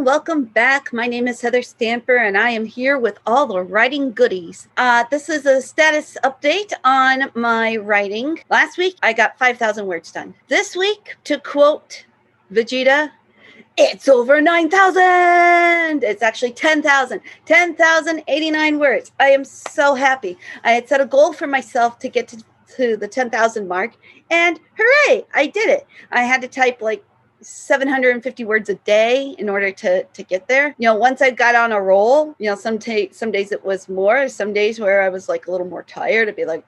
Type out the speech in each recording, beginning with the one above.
welcome back. My name is Heather Stamper, and I am here with all the writing goodies. This is a status update on my writing. Last week, I got 5,000 words done. This week, to quote Vegeta, it's over 9,000. It's actually 10,000. 10,089 words. I am so happy. I had set a goal for myself to get to the 10,000 mark, and hooray, I did it. I had to type like 750 words a day in order to get there. Once I got on a roll, some days it was more, some days where I was like a little more tired, I'd be like,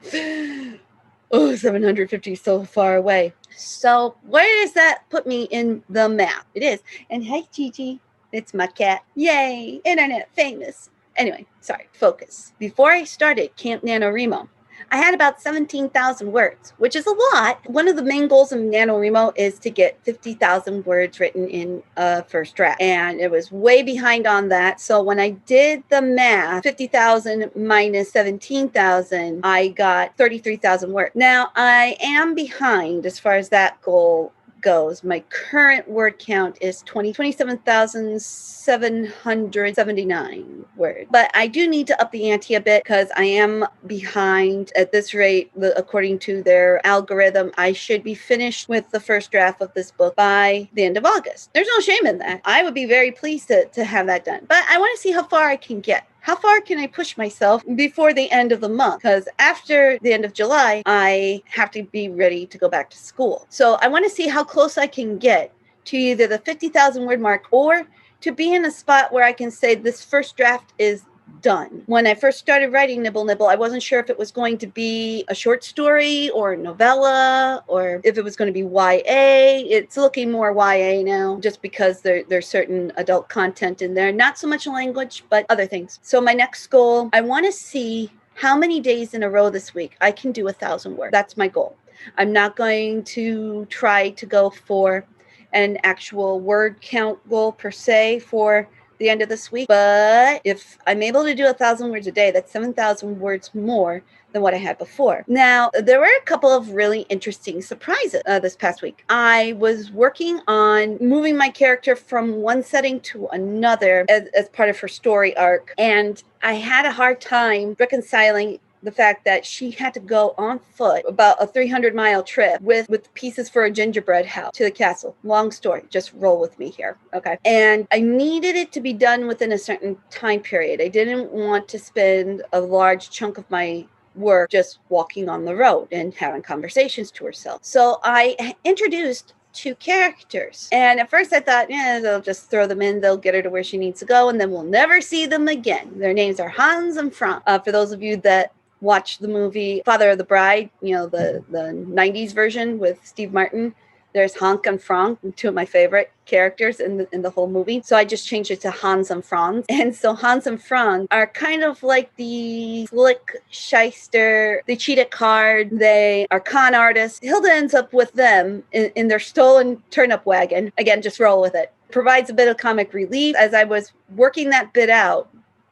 oh, 750 is so far away. So where does that put me in the map? It is. And hey, Gigi, it's my cat. Yay, internet famous. Anyway, sorry, focus. Before I started Camp NaNoWriMo, I had about 17,000 words, which is a lot. One of the main goals of NaNoWriMo is to get 50,000 words written in a first draft. And it was way behind on that. So when I did the math, 50,000 minus 17,000, I got 33,000 words. Now, I am behind as far as that goal goes. My current word count is 27,779 words. But I do need to up the ante a bit because I am behind at this rate. According to their algorithm, I should be finished with the first draft of this book by the end of August. There's no shame in that. I would be very pleased to have that done. But I want to see how far I can get. How far can I push myself before the end of the month? Because after the end of July, I have to be ready to go back to school. So I want to see how close I can get to either the 50,000 word mark or to be in a spot where I can say this first draft is done. When I first started writing Nibble Nibble, I wasn't sure if it was going to be a short story or a novella or if it was going to be YA. It's looking more YA now just because there's certain adult content in there. Not so much language, but other things. So my next goal, I want to see how many days in a row this week I can do 1,000 words. That's my goal. I'm not going to try to go for an actual word count goal per se for the end of this week, but if I'm able to do 1,000 words a day, that's 7,000 words more than what I had before. Now, there were a couple of really interesting surprises this past week. I was working on moving my character from one setting to another as part of her story arc, and I had a hard time reconciling the fact that she had to go on foot about a 300-mile trip with pieces for a gingerbread house to the castle. Long story. Just roll with me here. Okay. And I needed it to be done within a certain time period. I didn't want to spend a large chunk of my work just walking on the road and having conversations to herself. So I introduced 2 characters. And at first I thought, they'll just throw them in, they'll get her to where she needs to go, and then we'll never see them again. Their names are Hans and Franz. For those of you that watch the movie Father of the Bride, the 90s version with Steve Martin. There's Hank and Frank, 2 of my favorite characters in the whole movie. So I just changed it to Hans and Franz. And so Hans and Franz are kind of like the slick shyster. They cheat at cards. They are con artists. Hilda ends up with them in their stolen turnip wagon. Again, just roll with it. Provides a bit of comic relief. As I was working that bit out,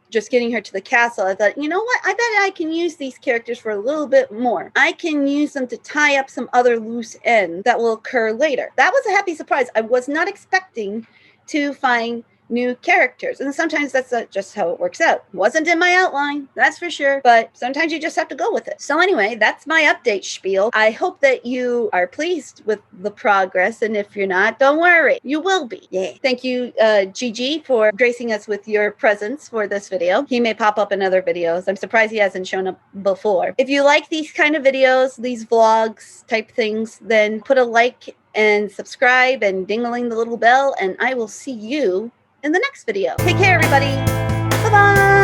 just getting her to the castle, I thought, you know what? I bet I can use these characters for a little bit more. I can use them to tie up some other loose ends that will occur later. That was a happy surprise. I was not expecting to find new characters. And sometimes that's just how it works out. Wasn't in my outline, that's for sure. But sometimes you just have to go with it. So anyway, that's my update spiel. I hope that you are pleased with the progress. And if you're not, don't worry. You will be. Yeah. Thank you, Gigi, for gracing us with your presence for this video. He may pop up in other videos. I'm surprised he hasn't shown up before. If you like these kind of videos, these vlogs type things, then put a like and subscribe and ding-a-ling the little bell. And I will see you in the next video. Take care, everybody. Bye-bye.